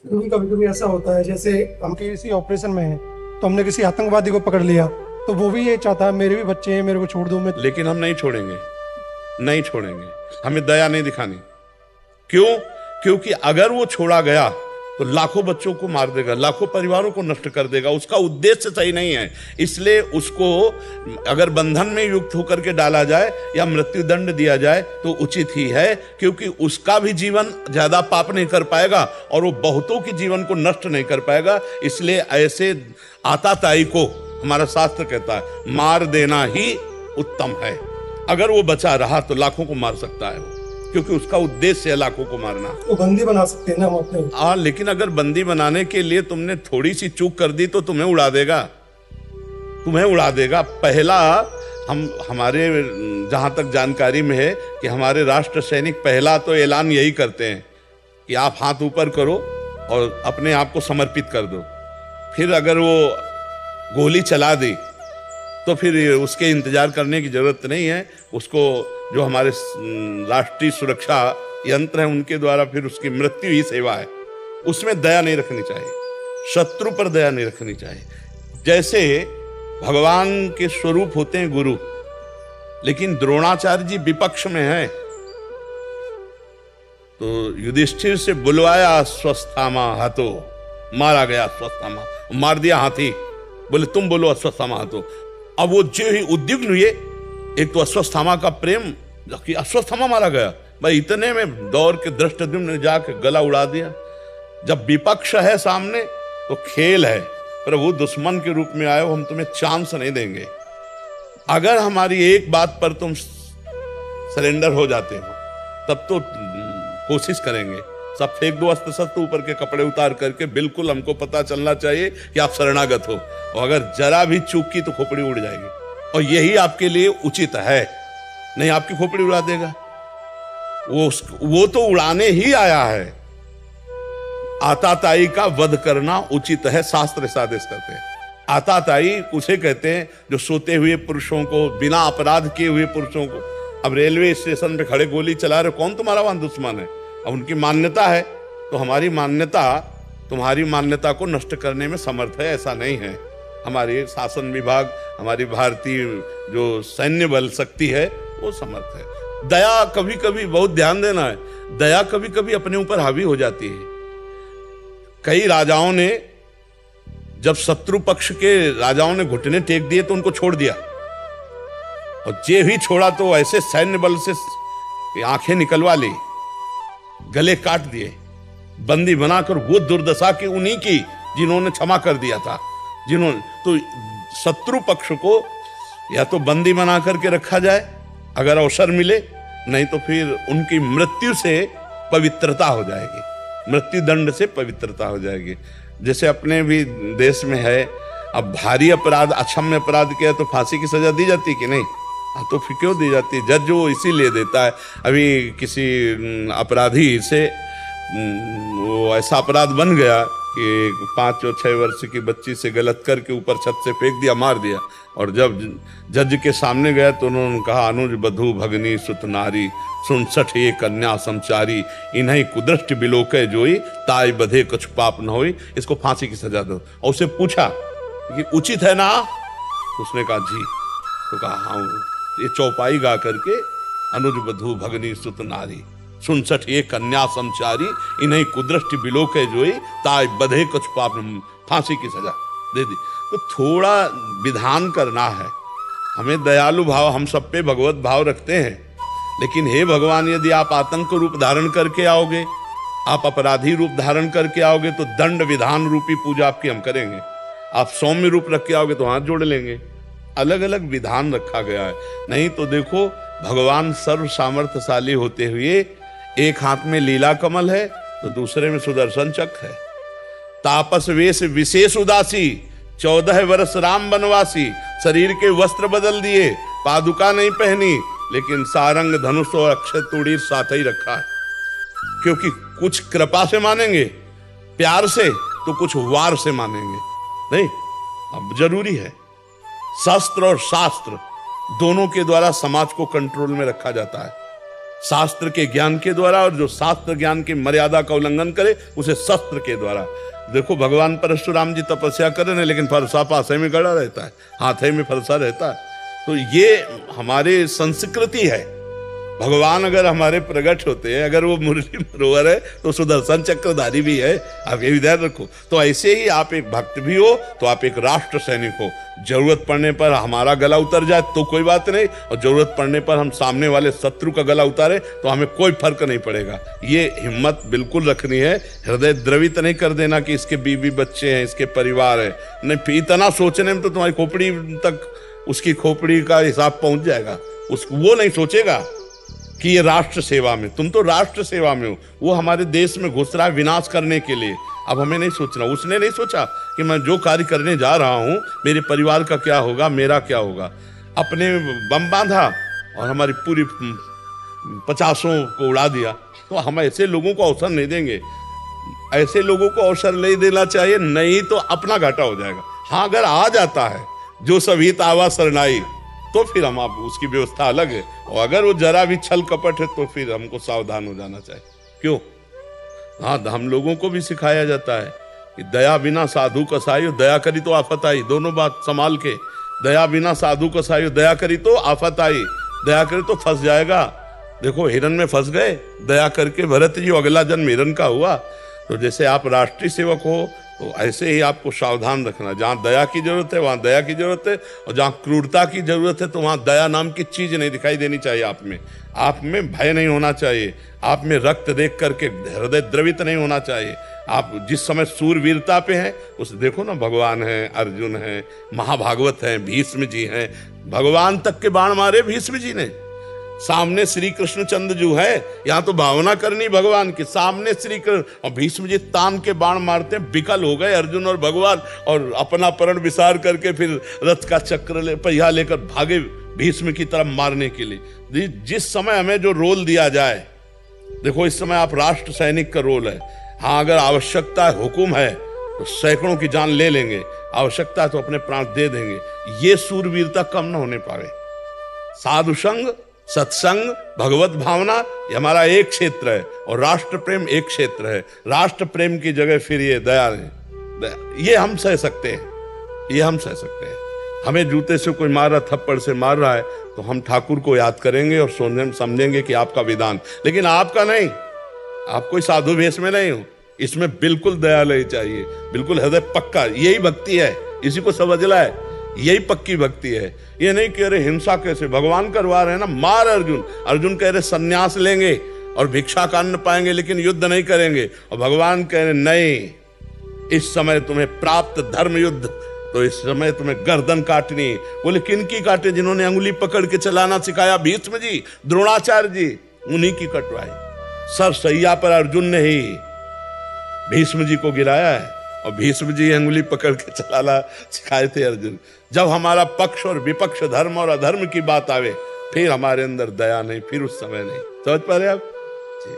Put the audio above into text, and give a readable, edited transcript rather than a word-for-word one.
क्योंकि कभी कभी ऐसा होता है, जैसे हम किसी ऑपरेशन में हैं तो हमने किसी आतंकवादी को पकड़ लिया, तो वो भी ये चाहता है मेरे भी बच्चे हैं, मेरे को छोड़ दो। मैं लेकिन हम नहीं छोड़ेंगे, नहीं छोड़ेंगे। हमें दया नहीं दिखानी। क्यों? क्योंकि अगर वो छोड़ा गया तो लाखों बच्चों को मार देगा, लाखों परिवारों को नष्ट कर देगा। उसका उद्देश्य सही नहीं है। इसलिए उसको अगर बंधन में युक्त होकर के डाला जाए या मृत्यु दंड दिया जाए तो उचित ही है, क्योंकि उसका भी जीवन ज्यादा पाप नहीं कर पाएगा और वो बहुतों के जीवन को नष्ट नहीं कर पाएगा। इसलिए ऐसे आताताई को हमारा शास्त्र कहता है मार देना ही उत्तम है। अगर वो बचा रहा तो लाखों को मार सकता है वो, क्योंकि उसका उद्देश्य है लाखों को मारना। तो बंदी बना सकते हैं ना हम अपने। हाँ, लेकिन अगर बंदी बनाने के लिए तुमने थोड़ी सी चूक कर दी तो तुम्हें उड़ा देगा, तुम्हें उड़ा देगा। पहला हमारे जहां तक जानकारी में है कि हमारे राष्ट्र सैनिक पहला तो ऐलान यही करते हैं कि आप हाथ ऊपर करो और अपने आप को समर्पित कर दो। फिर अगर वो गोली चला दी तो फिर उसके इंतजार करने की जरूरत नहीं है। उसको जो हमारे राष्ट्रीय सुरक्षा यंत्र हैं उनके द्वारा फिर उसकी मृत्यु ही सेवा है। उसमें दया नहीं रखनी चाहिए, शत्रु पर दया नहीं रखनी चाहिए। जैसे भगवान के स्वरूप होते हैं गुरु, लेकिन द्रोणाचार्य जी विपक्ष में हैं, तो युधिष्ठिर से बुलवाया अश्वत्थामा हाथो, मारा गया अश्वत्थामा, मार दिया हाथी। बोले तुम बोलो अश्वत्थामा हाथो। अब वो जो ही उद्विग्न हुए, एक तो अश्वत्थामा का प्रेम कि अश्वत्थामा मारा गया, भाई इतने में दौड़ के धृष्टद्युम्न ने जाके गला उड़ा दिया। जब विपक्ष है सामने तो खेल है, प्रभु दुश्मन के रूप में आए हो, हम तुम्हें चांस नहीं देंगे। अगर हमारी एक बात पर तुम सरेंडर हो जाते हो तब तो कोशिश करेंगे, सब फेंक दो अस्त्र शस्त्र, ऊपर के कपड़े उतार करके। बिल्कुल हमको पता चलना चाहिए कि आप शरणागत हो, और अगर जरा भी चूक की तो खोपड़ी उड़ जाएगी, और यही आपके लिए उचित है। नहीं आपकी खोपड़ी उड़ा देगा वो तो उड़ाने ही आया है। आताताई का वध करना उचित है, शास्त्र ऐसा आदेश करते हैं। आताताई उसे कहते हैं जो सोते हुए पुरुषों को, बिना अपराध किए हुए पुरुषों को, अब रेलवे स्टेशन पे खड़े गोली चला रहे, कौन तुम्हारा वहां दुश्मन है? अब उनकी मान्यता है, तो हमारी मान्यता तुम्हारी मान्यता को नष्ट करने में समर्थ है, ऐसा नहीं है। हमारे शासन विभाग, हमारी भारतीय जो सैन्य बल शक्ति है वो समर्थ है। दया कभी कभी, बहुत ध्यान देना है, दया कभी कभी अपने ऊपर हावी हो जाती है। कई राजाओं ने, जब शत्रु पक्ष के राजाओं ने घुटने टेक दिए तो उनको छोड़ दिया, और जे भी छोड़ा तो ऐसे सैन्य बल से आंखें निकलवा ली, गले काट दिए, बंदी बनाकर। वो दुर्दशा की उन्हीं की जिन्होंने क्षमा कर दिया था, जिन्होंने। तो शत्रु पक्ष को या तो बंदी बना करके रखा जाए अगर अवसर मिले, नहीं तो फिर उनकी मृत्यु से पवित्रता हो जाएगी, मृत्यु दंड से पवित्रता हो जाएगी। जैसे अपने भी देश में है, अब भारी अपराध, अक्षम्य अपराध किया तो फांसी की सजा दी जाती कि नहीं? हाँ, तो फिर क्यों दी जाती है? जज वो इसीलिए देता है। अभी किसी अपराधी से वो ऐसा अपराध बन गया कि 5 और 6 वर्ष की बच्ची से गलत करके ऊपर छत से फेंक दिया, मार दिया। और जब जज के सामने गया तो उन्होंने कहा, अनुज बधू भगनी सुत नारी, 67 ये कन्या समचारी, इन्हीं कुदृष्ट बिलोके जोई, ताई बधे कुछ पाप न होई, इसको फांसी की सजा दो। और उसे पूछा कि उचित है ना? उसने कहा जी। तो कहा हाँ, ये चौपाई गा करके, अनुज बधू भगनी सुत नारी, 67 ये कन्या समचारी, इन्हीं कुदृष्टि बिलोके जोई, ताई बधे कुछ पाप, फांसी की सजा दे दी। तो थोड़ा विधान करना है। हमें दयालु भाव, हम सब पे भगवत भाव रखते हैं, लेकिन हे भगवान, यदि आप आतंक रूप धारण करके आओगे, आप अपराधी रूप धारण करके आओगे, तो दंड विधान रूपी पूजा आपकी हम करेंगे। आप सौम्य रूप रख के आओगे तो हाथ जोड़ लेंगे। अलग अलग विधान रखा गया है। नहीं तो देखो, भगवान सर्व सामर्थ्यशाली होते हुए एक हाथ में लीला कमल है तो दूसरे में सुदर्शन चक्र है। तापस वेश विशेष उदासी, 14 वर्ष राम वनवासी, शरीर के वस्त्र बदल दिए, पादुका नहीं पहनी, लेकिन सारंग धनुष और अक्षय तूणीर साथ ही रखा है। क्योंकि कुछ कृपा से मानेंगे, प्यार से, तो कुछ वार से मानेंगे। नहीं, अब जरूरी है। शस्त्र और शास्त्र दोनों के द्वारा समाज को कंट्रोल में रखा जाता है। शास्त्र के ज्ञान के द्वारा, और जो शास्त्र ज्ञान की मर्यादा का उल्लंघन करे उसे शस्त्र के द्वारा। देखो भगवान परशुराम जी तपस्या कर रहे हैं, लेकिन फरसा पासे में गड़ा रहता है, हाथे में फरसा रहता है। तो ये हमारे संस्कृति है। भगवान अगर हमारे प्रकट होते हैं, अगर वो मुरली मनोहर है तो सुदर्शन चक्रधारी भी है, आप ये ध्यान रखो। तो ऐसे ही आप एक भक्त भी हो तो आप एक राष्ट्र सैनिक हो। जरूरत पड़ने पर हमारा गला उतर जाए तो कोई बात नहीं, और जरूरत पड़ने पर हम सामने वाले शत्रु का गला उतारे तो हमें कोई फर्क नहीं पड़ेगा। ये हिम्मत बिल्कुल रखनी है। हृदय द्रवित नहीं कर देना कि इसके बीवी बच्चे हैं, इसके परिवार है, नहीं। इतना सोचने में तो तुम्हारी खोपड़ी तक, उसकी खोपड़ी का हिसाब पहुंच जाएगा। वो नहीं सोचेगा कि ये राष्ट्र सेवा में, तुम तो राष्ट्र सेवा में हो। वो हमारे देश में घुस रहा है विनाश करने के लिए। अब हमें नहीं सोचना। उसने नहीं सोचा कि मैं जो कार्य करने जा रहा हूं मेरे परिवार का क्या होगा, मेरा क्या होगा। अपने बम बांधा और हमारी पूरी 50 को उड़ा दिया। तो हम ऐसे लोगों को अवसर नहीं देंगे। ऐसे लोगों को अवसर नहीं देना चाहिए, नहीं तो अपना घाटा हो जाएगा। हाँ, अगर आ जाता है जो सभी आवा शरणाई, तो फिर हम आप उसकी व्यवस्था अलग है। और अगर वो जरा भी छल कपट है तो फिर हमको सावधान हो जाना चाहिए। क्यों? हाँ, हम लोगों को भी सिखाया जाता है कि दया बिना साधु कसाई, दया करी तो आफत आई। दोनों बात संभाल के। दया बिना साधु कसाई, दया करी तो आफत आई, दया करी तो फंस जाएगा। देखो हिरन में फंस गए, दया करके भरत जी अगला जन्म हिरन का हुआ। तो जैसे आप राष्ट्रीय सेवक हो तो ऐसे ही आपको सावधान रखना। जहाँ दया की जरूरत है वहाँ दया की जरूरत है, और जहाँ क्रूरता की जरूरत है तो वहाँ दया नाम की चीज नहीं दिखाई देनी चाहिए। आप में भय नहीं होना चाहिए। आप में रक्त देख करके हृदय द्रवित नहीं होना चाहिए। आप जिस समय सूरवीरता पे हैं, उस देखो ना, भगवान है, अर्जुन है, महाभागवत है, भीष्म जी हैं। भगवान तक के बाण मारे भीष्म जी ने। सामने श्री कृष्णचंद्र जो है, यहाँ तो भावना करनी भगवान की, सामने श्री कृष्ण, और भीष्म जी तान के बाण मारते हैं। विकल हो गए अर्जुन और भगवान, और अपना परण विसार करके फिर रथ का चक्र पहिया लेकर भागे भीष्म की तरफ मारने के लिए। जिस समय हमें जो रोल दिया जाए, देखो इस समय आप राष्ट्र सैनिक का रोल है। हाँ, अगर आवश्यकता है, हुक्म है तो सैकड़ों की जान ले लेंगे, आवश्यकता है तो अपने प्राण दे देंगे। ये सूरवीरता कम न होने पावे। साधु संग, सत्संग, भगवत भावना, ये हमारा एक क्षेत्र है, और राष्ट्र प्रेम एक क्षेत्र है। राष्ट्र प्रेम की जगह फिर ये दया है, ये हम सह सकते हैं, ये हम सह सकते हैं। हमें जूते से कोई मार रहा, थप्पड़ से मार रहा है, तो हम ठाकुर को याद करेंगे और समझेंगे कि आपका विधान, लेकिन आपका नहीं। आप कोई साधु भेष में नहीं हो। इसमें बिल्कुल दया नहीं चाहिए, बिल्कुल हृदय पक्का। यही भक्ति है, इसी को समझना है, यही पक्की भक्ति है। ये नहीं कह रहे हिंसा कैसे, भगवान करवा रहे हैं ना, मार अर्जुन। अर्जुन कह रहे सन्यास लेंगे और भिक्षा का अन्न पाएंगे, लेकिन युद्ध नहीं करेंगे। और भगवान कह रहे नहीं, इस समय तुम्हें प्राप्त धर्म युद्ध, तो इस समय तुम्हें गर्दन काटनी। बोले किनकी काटे? जिन्होंने अंगुली पकड़ के चलाना सिखाया, भीष्म जी, द्रोणाचार्य जी, उन्हीं की कटवाई। सर सैया पर अर्जुन ने ही भीष्म जी को गिराया है, और भीष्म जी अंगुली पकड़ के चलाना सिखाए थे अर्जुन। जब हमारा पक्ष और विपक्ष, धर्म और अधर्म की बात आवे, फिर हमारे अंदर दया नहीं, फिर उस समय नहीं। समझ पा रहे आप जी?